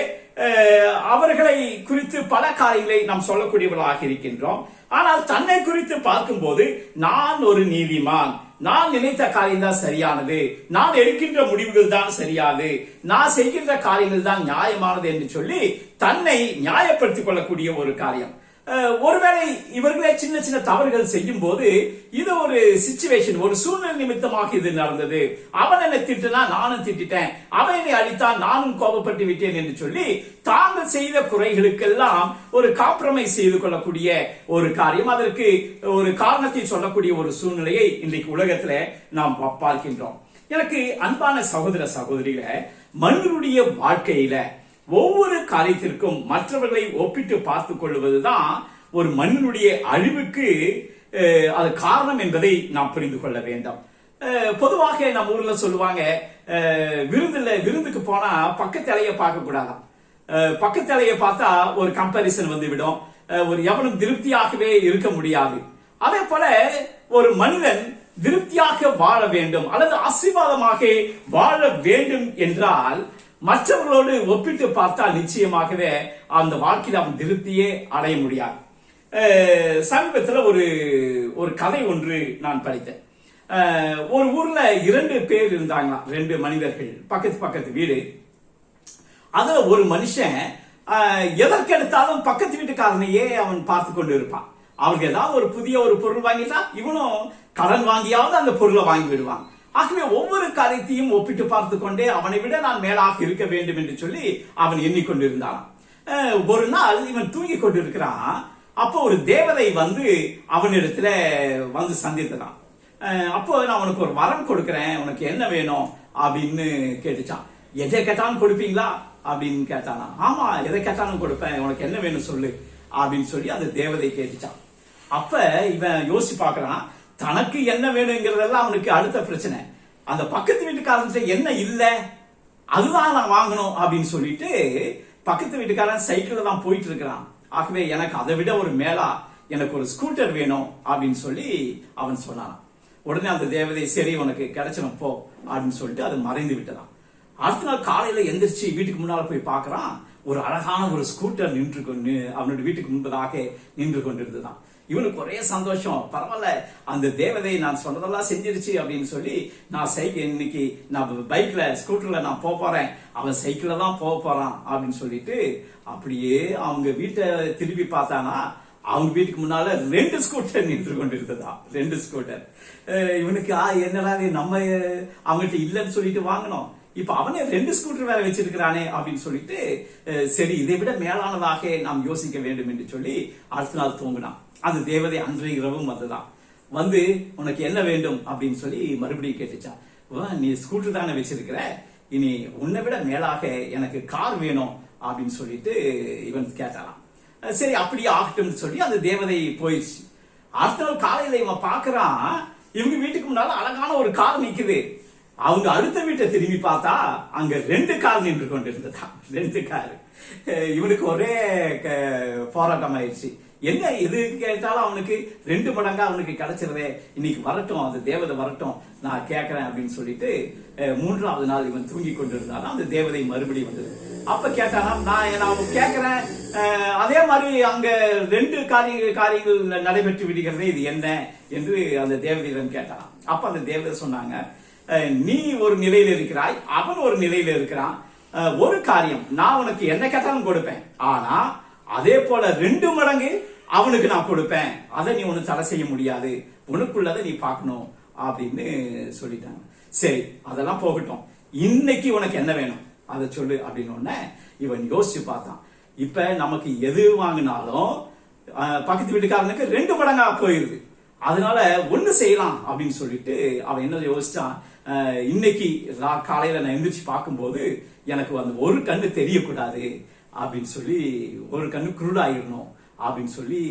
அவர்களை குறித்து பல காரியங்களை நாம் சொல்லக்கூடியவர்களாக இருக்கின்றோம். ஆனால் தன்னை குறித்து பார்க்கும்போது நான் ஒரு நீதிமான், நான் நினைத்த காரியம் தான் சரியானது, நான் எடுக்கின்ற முடிவுகள் தான் சரியாது, நான் செய்கின்ற காரியங்கள் தான் நியாயமானது என்று சொல்லி தன்னை நியாயப்படுத்திக் கொள்ளக்கூடிய ஒரு காரியம். ஒருவேளை இவர்களே சின்ன சின்ன தவறுகள் செய்யும் போது இது ஒரு சிச்சுவேஷன், ஒரு சூழ்நிலை நிமித்தமாக இது நடந்தது, அவன் என்னை திட்டினா நானும் திட்டேன், அவன் என்னை அடித்தான் நானும் கோபப்பட்டு விட்டேன் என்று சொல்லி தாங்கள் செய்த குறைகளுக்கெல்லாம் ஒரு காம்ப்ரமைஸ் செய்து கொள்ளக்கூடிய ஒரு காரியம், அதற்கு ஒரு காரணத்தை சொல்லக்கூடிய ஒரு சூழ்நிலையை இன்றைக்கு உலகத்துல நாம் பார்க்கின்றோம். எனக்கு அன்பான சகோதர சகோதரிகளை, மனிதனுடைய வாழ்க்கையில ஒவ்வொரு காரியத்திற்கும் மற்றவர்களை ஒப்பிட்டு பார்த்துக் கொள்வதுதான் ஒரு மனிதனுடைய அழிவுக்கு அது காரணம் என்பதை நாம் புரிந்து கொள்ள வேண்டும். பொதுவாக நம்ம ஊர்ல சொல்லுவாங்க, விருந்துக்கு போனா பக்கத்து இலைய பார்க்க கூடாதாம். பக்கத்து இலைய பார்த்தா ஒரு கம்பாரிசன் வந்து விடும், ஒரு எவனும் திருப்தியாகவே இருக்க முடியாது. அதே போல ஒரு மனிதன் திருப்தியாக வாழ வேண்டும் அல்லது ஆசீர்வாதமாக வாழ வேண்டும் என்றால் மற்றவர்களோடு ஒப்பிட்டு பார்த்தால் நிச்சயமாகவே அந்த வாழ்க்கையில் அவன் திருப்தியே அடைய முடியாது. சமீபத்தில் ஒரு கதை ஒன்று நான் படித்தேன். ஒரு ஊர்ல 2 பேர் இருந்தாங்களாம், 2 மனிதர்கள், பக்கத்து வீடு. அதுல ஒரு மனுஷன் எதற்கெடுத்தாலும் பக்கத்து வீட்டுக்காரனையே அவன் பார்த்து கொண்டு இருப்பான். அவருக்கு ஏதாவது ஒரு புதிய ஒரு பொருள் வாங்கிட்டா இவனும் கடன் வாங்கியாவது அந்த பொருளை வாங்கி விடுவான். ஆகவே ஒவ்வொரு காரியத்தையும் ஒப்பிட்டு பார்த்து கொண்டே அவனை விட நான் மேலாக இருக்க வேண்டும் என்று சொல்லி அவன் எண்ணிக்கொண்டிருந்தான். ஒரு நாள் இவன் தூங்கி கொண்டிருக்கிறான். அப்போ ஒரு தேவதை வந்து அவனிடத்துல வந்து சந்தித்தான். அப்போ நான் உனக்கு ஒரு வரம் கொடுக்கிறேன், உனக்கு என்ன வேணும் அப்படின்னு கேட்டுச்சான். எதை கேட்டாலும் கொடுப்பீங்களா அப்படின்னு கேட்டானா. ஆமா, எதை கேட்டாலும் கொடுப்பேன், உனக்கு என்ன வேணும் சொல்லு அப்படின்னு சொல்லி அந்த தேவதை கேட்டுச்சான். அப்ப இவன் யோசிச்சு பாக்குறான், தனக்கு என்ன வேணுங்கிறதெல்லாம் அவனுக்கு அடுத்த பிரச்சனை. அந்த பக்கத்து வீட்டுக்காரன் என்ன இல்ல அதுதான் நான் வாங்கணும் அப்படின்னு சொல்லிட்டு பக்கத்து வீட்டுக்காரன் சைக்கிள்ல தான் போயிட்டு இருக்கிறான். ஆகவே எனக்கு அதை விட ஒரு மேலா எனக்கு ஒரு ஸ்கூட்டர் வேணும் அப்படின்னு சொல்லி அவன் சொன்னான். உடனே அந்த தேவதை சரி உனக்கு கிடைச்சிடும் போ அப்படின்னு சொல்லிட்டு அது மறைந்து விட்டதான். அடுத்த நாள் காலையில எந்திரிச்சு வீட்டுக்கு முன்னால போய் பாக்குறான், ஒரு அழகான ஒரு ஸ்கூட்டர் நின்று கொண்டு அவனுடைய வீட்டுக்கு முன்பதாக நின்று கொண்டிருந்துதான். இவனுக்கு ஒரே சந்தோஷம், பரவாயில்ல அந்த தேவதை நான் சொன்னதெல்லாம் செஞ்சிருச்சு அப்படின்னு சொல்லி நான் சைக்கிள் இன்னைக்கு நான் பைக்ல ஸ்கூட்டர்ல நான் போறேன், அவன் சைக்கிள்ல தான் போறான் அப்படின்னு சொல்லிட்டு அப்படியே அவங்க வீட்டை திருப்பி பார்த்தானா அவங்க வீட்டுக்கு முன்னால 2 ஸ்கூட்டர் நின்று கொண்டிருந்ததா. 2 ஸ்கூட்டர். இவனுக்கு என்னடா நம்ம அவங்ககிட்ட இல்லைன்னு சொல்லிட்டு வாங்கணும், இப்ப அவனே 2 ஸ்கூட்டர் வேற வச்சிருக்கிறானே அப்படின்னு சொல்லிட்டு சரி இதை விட மேலானதாக நாம் யோசிக்க வேண்டும் என்று சொல்லி அடுத்த நாள் தூங்கினான். அந்த தேவதை அன்றைய இரவும் வந்துதான். வந்து உனக்கு என்ன வேண்டும் அப்படின்னு சொல்லி மறுபடியும் கேட்டுச்சான். நீ ஸ்கூட்டர் தானே வச்சிருக்கிற, இனி உன்னை விட மேலாக எனக்கு கார் வேணும் அப்படின்னு சொல்லிட்டு இவன் கேட்டாராம். சரி அப்படியே ஆகட்டும் சொல்லி அந்த தேவதை போயிடுச்சு. அடுத்த நாள் காலையில இவன் பாக்குறான், இவங்க வீட்டுக்கு முன்னால அழகான ஒரு கார் நிக்குது. அவங்க அடுத்த வீட்டை திரும்பி பார்த்தா அங்க 2 கார் நின்று கொண்டிருந்ததா. 2 கார். இவனுக்கு ஒரே போராட்டம் ஆயிடுச்சு. என்ன எது கேட்டாலும் அவனுக்கு 2 மடங்கா அவனுக்கு கிடைச்சிருதே, இன்னைக்கு வரட்டும் அந்த தேவதை வரட்டும் நான் கேட்கிறேன் அப்படின்னு சொல்லிட்டு 3ஆவது நாள் இவன் தூங்கி கொண்டிருந்தாலும் அந்த தேவதை மறுபடியும் வந்தது. அப்ப கேட்டானா, நான் கேட்கிறேன் அதே மாதிரி அங்க 2 காரியங்கள் நடைபெற்று விடுகிறதே, இது என்ன என்று அந்த தேவதையிடம் கேட்டான். அப்ப அந்த தேவதை சொன்னாங்க, நீ ஒரு நிலையில இருக்கிறாய், அவன் ஒரு நிலையில இருக்கிறான். ஒரு காரியம், நான் உனக்கு என்ன கேட்டாலும் கொடுப்பேன், ஆனா அதே போல 2 மடங்கு அவனுக்கு நான் கொடுப்பேன், அதை நீ ஒண்ணு தடை செய்ய முடியாது, உனக்குள்ளதை நீ பார்க்கணும் அப்படின்னு சொல்லிட்டாங்க. சரி அதெல்லாம் போகட்டும், இன்னைக்கு உனக்கு என்ன வேணும் அதை சொல்லு அப்படின்னு இவன் யோசிச்சு பார்த்தான். இப்ப நமக்கு எது வாங்கினாலும் பக்கத்து வீட்டுக்காரனுக்கு 2 மடங்கா போயிருது, அதனால ஒண்ணு செய்யலாம் அப்படின்னு சொல்லிட்டு அவன் என்ன யோசிச்சான், இன்னைக்கு காலையில நான் எந்திரிச்சு பார்க்கும்போது எனக்கு வந்து ஒரு கண்ணு தெரியக்கூடாது அப்படின்னு சொல்லி, ஒரு கண்ணு குருடாயிடணும் அப்படின்னு சொல்லி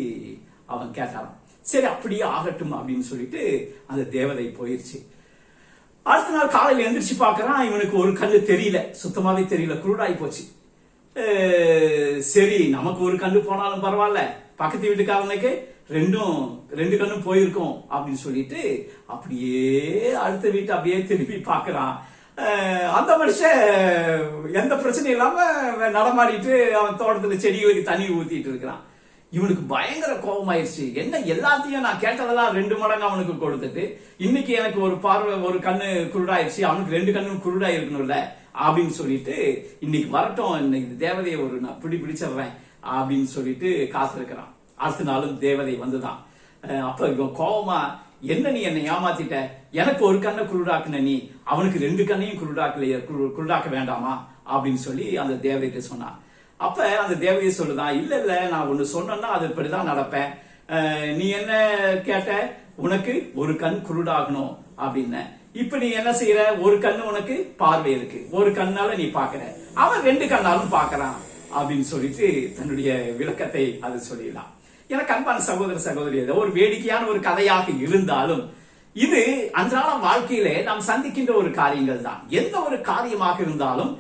அவன் கேட்டான். சரி அப்படியே ஆகட்டும் அப்படின்னு சொல்லிட்டு அந்த தேவதை போயிருச்சு. அடுத்த நாள் காலையில எந்திரிச்சு பார்க்கறான், இவனுக்கு ஒரு கண்ணு தெரியல, சுத்தமாவே தெரியல, குருடாய் போச்சு. சரி நமக்கு ஒரு கண்ணு போனாலும் பரவாயில்ல, பக்கத்து வீட்டுக்காரனுக்கு 2 கண்ணும் போயிருக்கும் அப்படின்னு சொல்லிட்டு அப்படியே அடுத்த வீட்டை அப்படியே திருப்பி பார்க்கறான். அந்த மனுஷன் எந்த பிரச்சனையும் இல்லாம நடமாடிட்டு அவன் தோட்டத்துல செடிகளுக்கு தண்ணி ஊத்திட்டு இருக்கிறான். இவனுக்கு பயங்கர கோபமாயிருச்சு, என்ன எல்லாத்தையும் நான் கேட்டதெல்லாம் 2 மடங்கு அவனுக்கு கொடுத்துட்டு இன்னைக்கு எனக்கு ஒரு பார்வை ஒரு கண்ணு குருடாயிருச்சு, அவனுக்கு 2 கண்ணும் குருடா இருக்கணும்ல அப்படின்னு சொல்லிட்டு இன்னைக்கு வரட்டும், இன்னைக்கு தேவதையை ஒரு நான் பிடிச்சிடுறேன் அப்படின்னு சொல்லிட்டு காத்திருக்கிறான். அடுத்த நாளும் தேவதை வந்துதான். அப்ப இவன் கோபமா, என்ன நீ என்னை ஏமாத்திட்ட, எனக்கு ஒரு கண்ணை குருடாக்குன நீ, அவனுக்கு 2 கண்ணையும் குருடாக்க வேண்டாமா அப்படின்னு சொல்லி அந்த தேவதைகிட்ட சொன்னான். அப்ப அந்த தேவதை சொல்லுதான், இல்ல நான் ஒண்ணு சொன்னா அது இப்படிதான் நடப்பேன், நீ என்ன கேட்ட, உனக்கு ஒரு கண் குருடாகணும் அப்படின்னு, இப்ப நீ என்ன செய்யற, ஒரு கண்ணு உனக்கு பார்வை இருக்கு, ஒரு கண்ணால நீ பாக்குற, அவன் 2 கண்ணாலும் பாக்குறான் அப்படின்னு சொல்லிட்டு தன்னுடைய விளக்கத்தை அது சொல்லிடலாம். எனக்கு அன்பான சகோதர சகோதரி, ஒரு வேடிக்கையான ஒரு கதையாக இருந்தாலும் இது அன்றாட வாழ்க்கையிலே நாம் சந்திக்கின்ற ஒரு காரியங்கள் தான். எந்த ஒரு காரியமாக இருந்தாலும்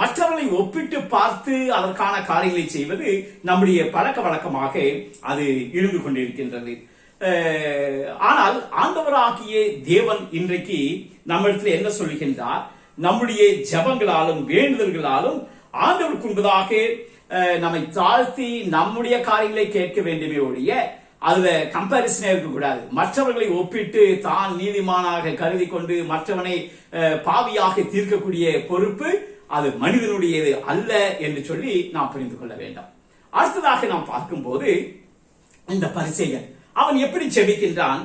மற்றவர்களை ஒப்பிட்டு பார்த்து அதற்கான காரியங்களை செய்வது நம்முடைய பழக்க வழக்கமாக அது இருந்து கொண்டிருக்கின்றது. ஆனால் ஆண்டவராகிய தேவன் இன்றைக்கு நம்மிடத்தில் என்ன சொல்லுகின்றார், நம்முடைய ஜெபங்களாலும் வேண்டுதல்களாலும் ஆண்டவருக்கு முன்பதாக நம்மை தாழ்த்தி நம்முடைய காரியங்களை கேட்க வேண்டுமே ஒழிய அதுல கம்பாரிசனே இருக்கக்கூடாது. மற்றவர்களை ஒப்பிட்டு தான் நீதிமானாக கருதி கொண்டு மற்றவனை பாவியாக தீர்க்கக்கூடிய பொறுப்பு அது மனிதனுடையது அல்ல என்று சொல்லி நாம் புரிந்து கொள்ள வேண்டும். அடுத்ததாக நாம் பார்க்கும்போது இந்த பரிசேயன் அவன் எப்படி ஜெபிக்கின்றான்,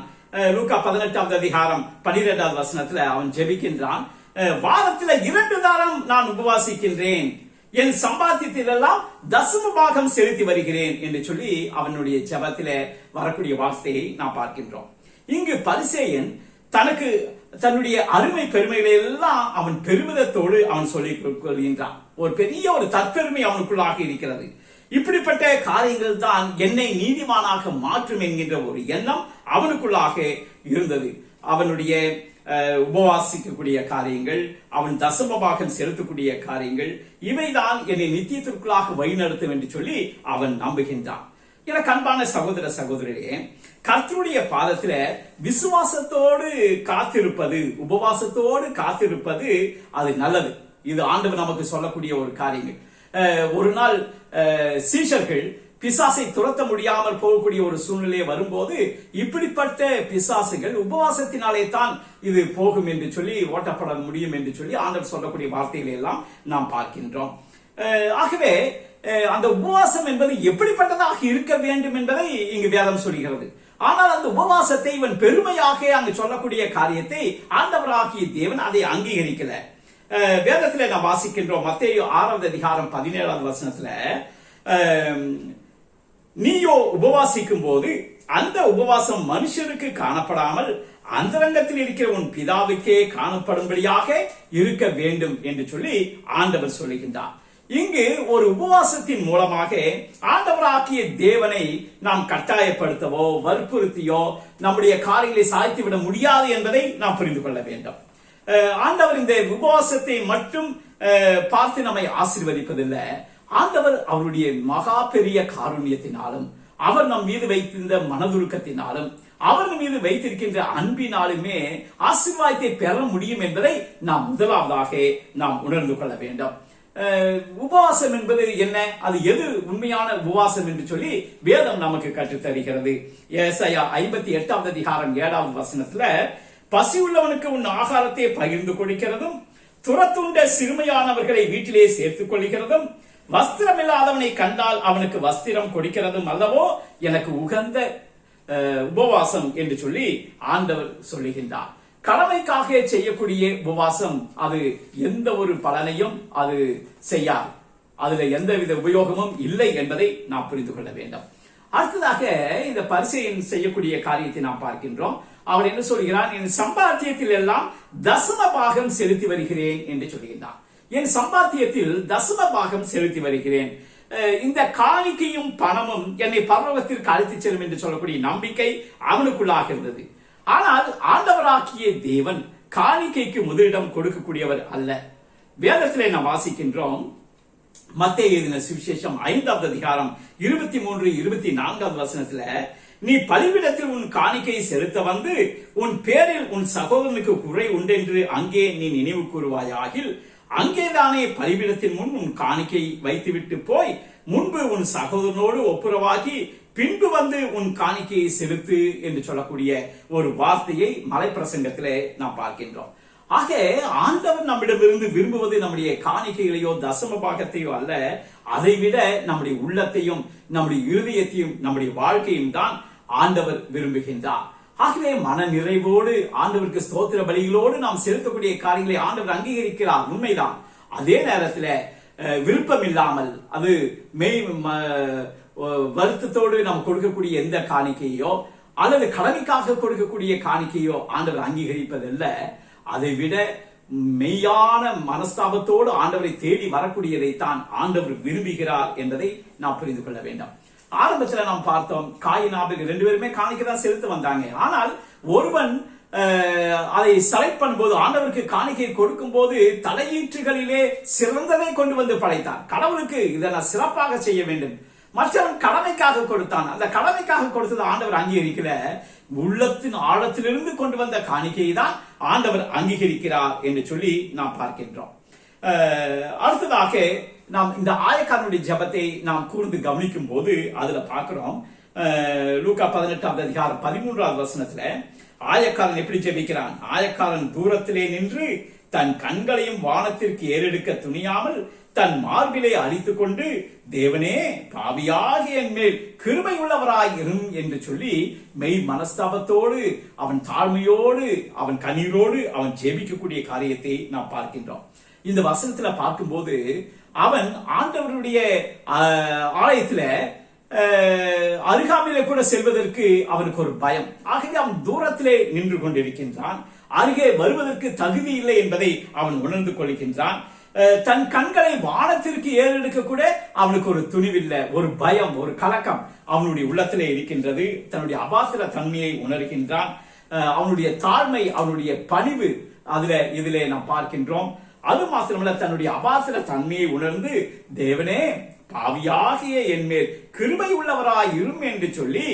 லூக்கா 18வது அதிகாரம் 12வது வசனத்துல அவன் ஜெபிக்கின்றான், வாரத்துல 2 தரம் நான் உபவாசிக்கின்றேன், என் சம்பாத்தியத்திலெல்லாம் தசம பாகம் செலுத்தி வருகிறேன் என்று சொல்லி அவனுடைய ஜெபத்தில வரக்கூடிய வார்த்தையை நாம் பார்க்கின்றோம். இங்கு பரிசேயன் தன்னுடைய அருமை பெருமைகளை எல்லாம் அவன் பெருமிதத்தோடு அவன் சொல்லிக் கொள்கின்றான். ஒரு பெரிய ஒரு தற்பெருமை அவனுக்குள்ளாக இருக்கிறது. இப்படிப்பட்ட காரியங்கள் தான் என்னை நீதிமானாக மாற்றும் என்கின்ற ஒரு எண்ணம் அவனுக்குள்ளாக இருந்தது. அவனுடைய உபவாசிக்கக்கூடிய காரியங்கள், அவன் தசமபாகம் செலுத்தக்கூடிய காரியங்கள், இவைதான் என்னை நித்தியத்திற்குள்ளாக வழிநடத்தும் என்று சொல்லி அவன் நம்புகின்றான். எனக்கு அன்பான சகோதர சகோதரியே, கர்த்தருடைய பாதத்துல விசுவாசத்தோடு காத்திருப்பது, உபவாசத்தோடு காத்திருப்பது அது நல்லது. இது ஆண்டவர் நமக்கு சொல்லக்கூடிய ஒரு காரியங்கள். ஒரு நாள் சீஷர்கள் பிசாசை துரத்த முடியாமல் போகக்கூடிய ஒரு சூழ்நிலை வரும்போது இப்படிப்பட்ட பிசாசுகள் உபவாசத்தினாலே தான் இது போகும் என்று சொல்லி ஓட்டப்பட முடியும் என்று சொல்லி ஆண்டவர் சொல்லக்கூடிய வார்த்தைகளை எல்லாம் நாம் பார்க்கின்றோம். ஆகவே அந்த உபவாசம் என்பது எப்படிப்பட்டதாக இருக்க வேண்டும் என்பதை இங்கு வேதம் சொல்கிறது. ஆனால் அந்த உபவாசத்தை இவன் பெருமையாக அங்கு சொல்லக்கூடிய காரியத்தை ஆண்டவராகிய தேவன் அதை அங்கீகரிக்கல. வேதத்தில் நாம் வாசிக்கின்றோம். மத்தேயு 6வது அதிகாரம் 17வது வசனத்துல, நீயோ உபவாசிக்கும் போது அந்த உபவாசம் மனுஷருக்கு காணப்படாமல் அந்தரங்கத்தில் இருக்கிற உன் பிதாவுக்கே காணப்படும்படியாக இருக்க வேண்டும் என்று சொல்லி ஆண்டவர் சொல்லுகின்றார். இங்கு ஒரு உபவாசத்தின் மூலமாக ஆண்டவராகிய தேவனை நாம் கட்டாயப்படுத்தவோ வற்புறுத்தியோ நம்முடைய காரியங்களை சாய்த்துவிட முடியாது என்பதை நாம் புரிந்து கொள்ள வேண்டும். ஆண்டவர் இந்த உபவாசத்தை மட்டும் பார்த்து நம்மை ஆசீர்வதிப்பதில்லை. ஆண்டவர் அவருடைய மகா பெரிய காருண்யத்தினாலும், அவர் நம் மீது வைத்திருந்த மனதுருக்கத்தினாலும், அவர் மீது வைத்திருக்கின்ற அன்பினாலுமே ஆசீர்வாதத்தை பெற முடியும் என்பதை நாம் முதலாவதாக நாம் உணர்ந்து கொள்ள வேண்டும். உபவாசம் என்பது என்ன, அது எது உண்மையான உபவாசம் என்று சொல்லி வேதம் நமக்கு கற்றுத் தருகிறது. ஏசாயா 58வது அதிகாரம் 7வது வசனத்துல, பசி உள்ளவனுக்கு உன் ஆகாரத்தை பகிர்ந்து கொடுக்கிறதும், துரத்துண்ட சிறுமையானவர்களை வீட்டிலே சேர்த்துக் கொள்கிறதும், வஸ்திரம் இல்லாதவனை கண்டால் அவனுக்கு வஸ்திரம் கொடுக்கிறதும் அல்லவோ எனக்கு உகந்த உபவாசம் என்று சொல்லி ஆண்டவர் சொல்லுகின்றார். கடமைக்காக செய்யக்கூடிய உபவாசம் அது எந்த ஒரு பலனையும் அது செய்யாது. அதுல எந்தவித உபயோகமும் இல்லை என்பதை நாம் புரிந்து கொள்ள வேண்டும். அடுத்ததாக இந்த பரிசேயன் செய்யக்கூடிய காரியத்தை நாம் பார்க்கின்றோம். அவன் என்ன சொல்கிறான், என் சம்பாத்தியத்தில் எல்லாம் தசம பாகம் செலுத்தி வருகிறேன் என்று சொல்கின்றான். என் சம்பாத்தியத்தில் தசம பாகம் செலுத்தி வருகிறேன். இந்த காணிக்கையும் பணமும் என்னை பரலோகத்திற்கு அழைத்துச் செல்லும் என்று சொல்லக்கூடிய நம்பிக்கை அவனுக்குள்ளாக இருந்தது. ஆனால் ஆண்டவராகிய தேவன் காணிக்கைக்கு முதலிடம் கொடுக்கக்கூடியவர் அல்ல. வேதத்திலே நாம் வாசிக்கின்றோம். மத்தேயு எழுதின சுவிசேஷம் 5வது அதிகாரம் 23-24வது வசனத்துல, நீ பலிபீடத்தில் உன் காணிக்கையை செலுத்த வந்து உன் பேரில் உன் சகோதரனுக்கு குறை உண்டென்று அங்கே நீ நினைவு கூறுவாயாகில் அங்கேதானே பலிபீடத்தின் முன் உன் காணிக்கை வைத்துவிட்டு போய் முன்பு உன் சகோதரனோடு ஒப்புரவாகி பின்பு வந்து உன் காணிக்கையை செலுத்து என்று சொல்லக்கூடிய ஒரு வார்த்தையை மலைப்பிரசங்கத்திலே நாம் பார்க்கின்றோம். ஆக ஆண்டவர் நம்மிடமிருந்து விரும்புவது நம்முடைய காணிக்கைகளையோ தசம பாகத்தையோ அல்ல, அதை விட நம்முடைய உள்ளத்தையும் நம்முடைய இருதயத்தையும் நம்முடைய வாழ்க்கையும் தான் ஆண்டவர் விரும்புகின்றார். ஆகவே மன நிறைவோடு ஆண்டவருக்கு ஸ்தோத்திர பலிகளோடு நாம் செலுத்தக்கூடிய காரியங்களை ஆண்டவர் அங்கீகரிக்கிறார், உண்மைதான். அதே நேரத்தில் விருப்பம் இல்லாமல் அது வருத்தத்தோடு நாம் கொடுக்கக்கூடிய எந்த காணிக்கையோ அல்லது கடமைக்காக கொடுக்கக்கூடிய காணிக்கையோ ஆண்டவர் அங்கீகரிப்பதல்ல. அதை விட மெய்யான மனஸ்தாபத்தோடு ஆண்டவரை தேடி வரக்கூடியதைத்தான் ஆண்டவர் விரும்புகிறார் என்பதை நாம் புரிந்து கொள்ள வேண்டும். ஆரம்பத்தில் நாம் பார்த்தோம், காயின் ஆபேல் 2 பேருமே காணிக்கை தான் செலுத்த வந்தாங்க. ஆனால் ஒருவன் அதை செலக்ட் பண்ணும்போது, ஆண்டவருக்கு காணிக்கை கொடுக்கும் போது தலையீற்றுகளிலே சிறந்ததை கொண்டு வந்து படைத்தான். கடவுளுக்கு இதை நான் சிறப்பாக செய்ய வேண்டும். மற்றவன் கடமைக்காக கொடுத்தான். அந்த கடமைக்காக கொடுத்தது ஆண்டவர் அங்கீகரிக்கல. உள்ளத்தின் ஆழத்திலிருந்து கொண்டு வந்த காணிக்கையை தான் ஆண்டவர் அங்கீகரிக்கிறார் என்று சொல்லி நாம் பார்க்கின்றோம். அடுத்ததாக நாம் இந்த ஆயக்காரனுடைய ஜெபத்தை நாம் கூர்ந்து கவனிக்கும் போது அதுல பார்க்கிறோம். லூக்கா 18வது அதிகாரம் 13வது வசனத்துல ஆயக்காரன் எப்படி ஜெபிக்கிறான். ஆயக்காரன் தூரத்திலே நின்று தன் கண்களையும் வானத்திற்கு ஏறெடுக்க துணியாமல் தன் மார்பிலை அழித்துக் கொண்டு, தேவனே பாவியாகிய என் மேல் கிருபை உள்ளவராயிரும் என்று சொல்லி மெய் மனஸ்தாபத்தோடு அவன் தாழ்மையோடு அவன் கண்ணீரோடு அவன் ஜெபிக்கக்கூடிய காரியத்தை நாம் பார்க்கின்றோம். இந்த வசனத்துல பார்க்கும்போது அவன் ஆண்டவருடைய ஆலயத்துல அருகாமையிலே கூட செல்வதற்கு அவனுக்கு ஒரு பயம். ஆகவே அவன் தூரத்திலே நின்று கொண்டிருக்கின்றான். அருகே வருவதற்கு தகுதி இல்லை என்பதை அவன் உணர்ந்து கொள்கின்றான். தன் கண்களை வானத்திற்கு ஏறெடுக்க கூட அவனுக்கு ஒரு துணிவில்லை, ஒரு பயம், ஒரு கலக்கம் அவனுடைய உள்ளத்திலே இருக்கின்றது. தன்னுடைய அபாத்திர தன்மையை உணர்கின்றான். அவனுடைய தாழ்மை, அவனுடைய பணிவு இதிலே நாம் பார்க்கின்றோம். அது மாத்திரமல்ல, தன்னுடைய அபாத்திர தன்மையை உணர்ந்து தேவனே பாவியாகிய என் மேல் கிருபை உள்ளவராய் இரும் என்று சொல்லி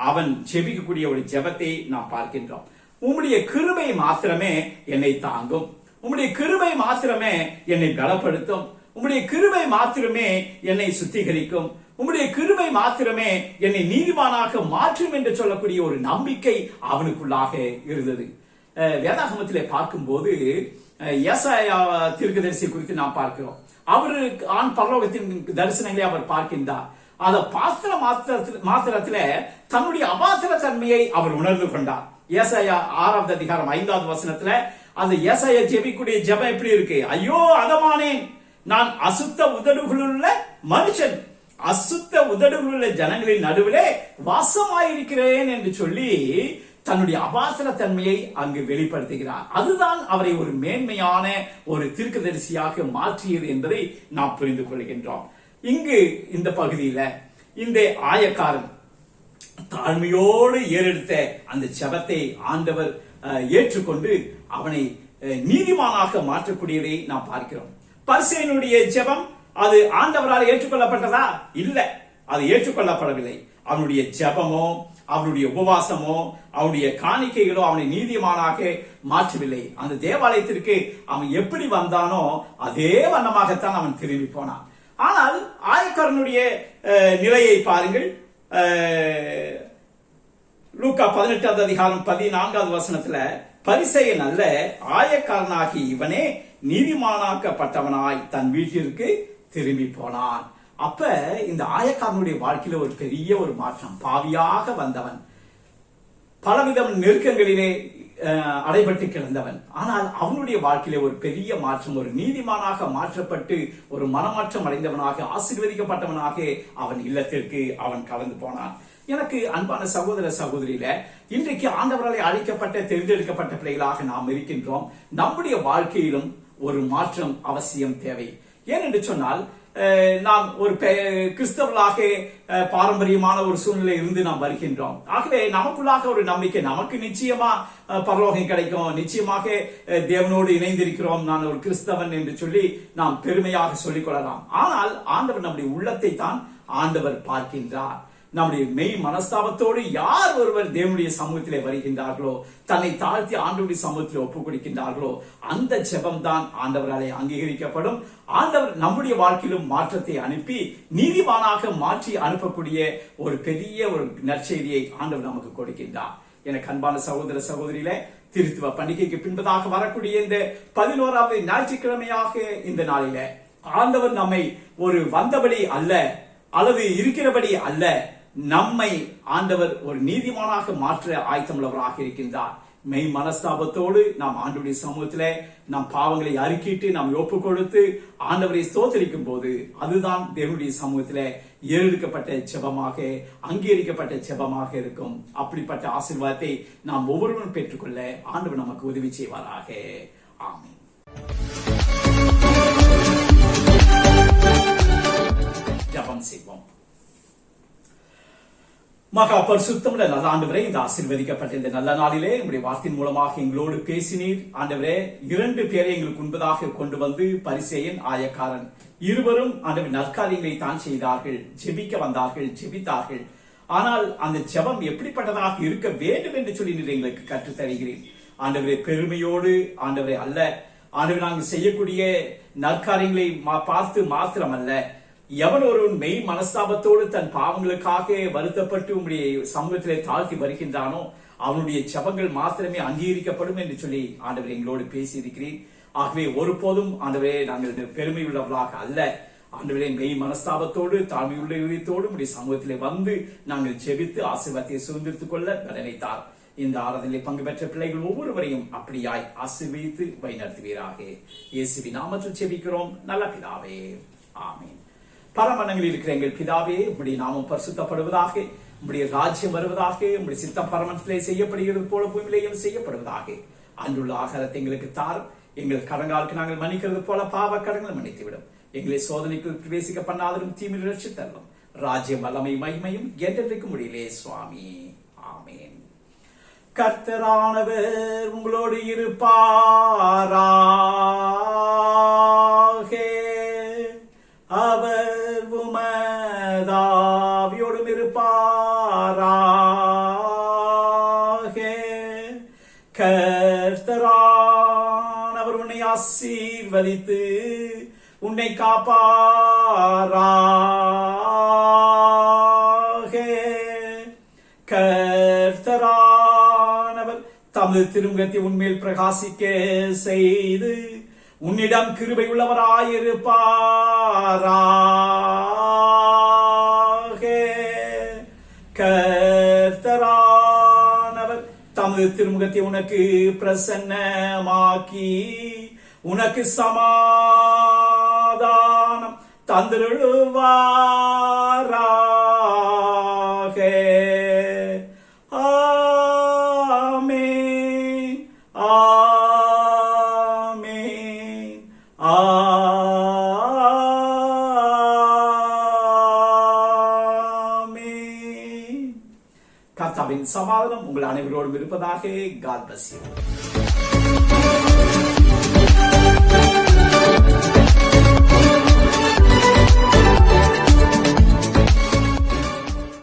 அவன் ஜெபிக்கக்கூடிய ஒரு ஜெபத்தை நாம் பார்க்கின்றோம். உம்முடைய கிருபை மாத்திரமே என்னை தாங்கும், உம்முடைய கிருபை மாத்திரமே என்னை பலப்படுத்தும், உம்முடைய கிருபை மாத்திரமே என்னை சுத்திகரிக்கும், உம்முடைய கிருபை மாத்திரமே என்னை நீதிமானாக மாற்றும் என்று சொல்லக்கூடிய ஒரு நம்பிக்கை அவனுக்குள்ளாக இருந்தது. வேதாகமத்திலே பார்க்கும்போது ஏசாயா தீர்க்கதரிசி குறித்து நாம் பார்க்கிறோம். அவரு ஆண் பரலோகத்தின் தரிசனங்களை அவர் பார்க்கின்றார். அத பாத்திர மாத்திரத்துல தன்னுடைய அபாத்திர தன்மையை அவர் உணர்ந்து கொண்டார். ஏசாயா 6வது அதிகாரம் 5வது வசனத்துல அந்த ஏசாயா ஜெபிக்கூடிய ஜெபம் எப்படி இருக்கு? ஐயோ அதமானேன், நான் அசுத்த உதடுகளுள்ள மனுஷன், அசுத்த உதடுகளுள்ள ஜனங்களின் நடுவிலே வாசமாயிருக்கிறேன் என்று சொல்லி தன்னுடைய அபாத்திர தன்மையை அங்கு வெளிப்படுத்துகிறார். அதுதான் அவரை ஒரு மேன்மையான ஒரு தீர்க்கதரிசியாக மாற்றியது என்பதை நாம் புரிந்து கொள்கின்றோம். இங்கு இந்த பகுதியில இந்த ஆயக்காரன் தாழ்மையோடு ஏறெடுத்த அந்த ஜெபத்தை ஆண்டவர் ஏற்றுக்கொண்டு அவனை நீதிமானாக மாற்றக்கூடியதை நாம் பார்க்கிறோம். பரிசேயனுடைய ஜெபம் அது ஆண்டவரால் ஏற்றுக்கொள்ளப்பட்டதா? இல்ல, அது ஏற்றுக்கொள்ளப்படவில்லை. அவனுடைய ஜெபமோ அவனுடைய உபவாசமோ அவனுடைய காணிக்கைகளோ அவனை நீதிமானாக மாற்றவில்லை. அந்த தேவாலயத்திற்கு அவன் எப்படி வந்தானோ அதே வண்ணமாகத்தான் அவன் திரும்பி போனான். ஆனால் ஆயக்காரனுடைய நிலையை பாருங்கள். லூக்கா 18வது அதிகாரம் 14வது வசனத்துல பரிசேயன் அல்ல, ஆயக்காரனாகி இவனே நீதிமானாக்கப்பட்டவனாய் தன் வீட்டிற்கு திரும்பி போனான். அப்ப இந்த ஆயக்காரனுடைய வாழ்க்கையில ஒரு பெரிய ஒரு மாற்றம். பாவியாக வந்தவன், பலவித நெருக்கங்களிலே அடைபட்டு கிடந்தவன். ஆனால் அவனுடைய வாழ்க்கையில ஒரு பெரிய மாற்றம், ஒரு நீதிமானாக மாற்றப்பட்டு ஒரு மனமாற்றம் அடைந்தவனாக ஆசீர்வதிக்கப்பட்டவனாக அவன் இல்லத்திற்கு அவன் கலந்து போனான். எனக்கு அன்பான சகோதர சகோதரியில இன்றைக்கு ஆண்டவராலே அழைக்கப்பட்ட தேர்ந்தெடுக்கப்பட்ட பிள்ளைகளாக நாம் இருக்கின்றோம். நம்முடைய வாழ்க்கையிலும் ஒரு மாற்றம் அவசியம் தேவை. ஏனென்று சொன்னால் நாம் ஒரு கிறிஸ்தவர்களாக பாரம்பரியமான ஒரு சூழ்நிலை இருந்து நாம் வருகின்றோம். ஆகவே நமக்குள்ளாக ஒரு நம்பிக்கை, நமக்கு நிச்சயமா பரலோகம் கிடைக்கும், நிச்சயமாக தேவனோடு இணைந்திருக்கிறோம், நான் ஒரு கிறிஸ்தவன் என்று சொல்லி நாம் பெருமையாக சொல்லிக் கொள்ளலாம். ஆனால் ஆண்டவர் நம்முடைய உள்ளத்தை தான் ஆண்டவர் பார்க்கின்றார். நம்முடைய மெய் மனஸ்தாபத்தோடு யார் ஒருவர் தேவனுடைய சமூகத்திலே வருகின்றார்களோ, தன்னை தாழ்த்தி ஆண்டவருடைய சமூகத்தில் ஒப்புக் கொடுக்கின்றார்களோ, அந்த ஜெபம் தான் ஆண்டவராலே அங்கீகரிக்கப்படும். ஆண்டவர் நம்முடைய வாழ்க்கையிலும் மாற்றத்தை அனுப்பி நீதிமானாக மாற்றி அனுப்பக்கூடிய ஒரு பெரிய ஒரு நற்செய்தியை ஆண்டவர் நமக்கு கொடுக்கின்றார். எனக்கு அன்பான சகோதர சகோதரியில திருத்துவ பண்டிகைக்கு பின்பதாக வரக்கூடிய இந்த 11வது ஞாயிற்றுக்கிழமையாக இந்த நாளில ஆண்டவர் நம்மை ஒரு வந்தபடி அல்ல அல்லது இருக்கிறபடி அல்ல, நம்மை ஆண்டவர் ஒரு நீதிமானாக மாற்ற ஆயத்தமுள்ளவராக இருக்கின்றார். மெய் மனஸ்தாபத்தோடு நாம் ஆண்டவருடைய சமூகத்திலே நம் பாவங்களை அறிக்கிட்டு நாம் ஒப்பு கொடுத்து ஆண்டவரை ஸ்தோத்திரிக்கும் போது அதுதான் தேவனுடைய சமூகத்திலே ஏறெடுக்கப்பட்ட ஜெபமாக, அங்கீகரிக்கப்பட்ட ஜெபமாக இருக்கும். அப்படிப்பட்ட ஆசீர்வாதத்தை நாம் ஒவ்வொருவரும் பெற்றுக்கொள்ள ஆண்டவர் நமக்கு உதவி செய்வாராக. ஆமென். ஜெபம் செய்வோம். மகா பரிசுத்தமுள்ள நல்ல ஆண்டவரே, இந்த ஆசீர்வதிக்கப்பட்ட இந்த நல்ல நாளிலே உங்களுடைய வார்த்தையின் மூலமாக எங்களோடு பேசினீர். ஆண்டவரே, 2 பேரை எங்களுக்கு முன்பதாக கொண்டு வந்து பரிசேயன், ஆயக்காரன் இருவரும் ஆண்டவர் நற்காரியங்களை தான் செய்தார்கள், ஜெபிக்க வந்தார்கள், ஜெபித்தார்கள். ஆனால் அந்த ஜெபம் எப்படிப்பட்டதாக இருக்க வேண்டும் என்று சொல்லி நீர் எங்களுக்கு கற்றுத் தருகிறீர். ஆண்டவரே, பெருமையோடு ஆண்டவரே அல்ல, ஆண்டவர் நாங்கள் செய்யக்கூடிய நற்காரியங்களை பார்த்து மாத்திரமல்ல, எவன் ஒருவன் மெய் மனஸ்தாபத்தோடு தன் பாவங்களுக்காக வருத்தப்பட்டு உங்களுடைய சமூகத்திலே தாழ்த்தி வருகின்றானோ அவனுடைய ஜெபங்கள் மாத்திரமே அங்கீகரிக்கப்படும் என்று சொல்லி ஆண்டவர் எங்களோடு பேசி இருக்கிறீர். ஆகவே ஒருபோதும் ஆண்டவரே நாங்கள் பெருமை உள்ளவர்களாக அல்ல, ஆண்டவரே மெய் மனஸ்தாபத்தோடு தாழ்மையுள்ள இதயத்தோடு உங்களுடைய சமூகத்திலே வந்து நாங்கள் ஜெபித்து ஆசீர்வாதத்தை சுதந்திரித்துக் கொள்ள பலனைத்தார். இந்த ஆராதனையில் பங்கு பெற்ற பிள்ளைகள் ஒவ்வொருவரையும் அப்படியாய் ஆசீர்வதித்து வழிநடத்துவீராக. இயேசுவின் நாமத்தில் ஜெபிக்கிறோம் நல்ல பிதாவே. ஆமென். பரமண்டலங்களில் இருக்கிற எங்கள் பிதாவே, உம்முடைய நாமம் பரிசுத்தப்படுவதாக, உம்முடைய ராஜ்யம் வருவதாக, உம்முடைய சித்தம் பரமண்டலத்திலே செய்யப்படுகிறது போல பூமியிலேயும் செய்யப்படுவதாக. அன்றுள்ள ஆகாரத்தை எங்களுக்கு தாரும். எங்கள் கடன்காலுக்கு நாங்கள் மன்னிக்கிறது போல பாவ கடன்களை மன்னித்துவிடும். எங்களை சோதனைக்கு பிரவேசிக்க பண்ணாதரும் தீமையை ரட்சித்தருளும். ராஜ்யம் வல்லமை மகிமையும் என்றென்றைக்கு முடியலே சுவாமி. ஆமென். கர்த்தரானவர் உங்களோடு இருப்பாராக. அவர் உமதாவியோடும் இருப்பாராக. கர்த்தரானவர் உன்னை ஆசீர்வதித்து உன்னை காப்பாராக. கர்த்தரானவர் தமது திருமுகத்தை உன்மேல் பிரகாசிக்க செய்து உன்னிடம் கிருபை உள்ளவராயிருப்பாராக. கர்த்தரானவர் தமது திருமுகத்தை உனக்கு பிரசன்னமாக்கி உனக்கு சமாதானம் தந்திருவாராக. ஆமென், ஆமென், ஆமென். கர்த்தாவின் சமாதானம் உங்கள் அனைவரோடும் இருப்பதாக. God bless you.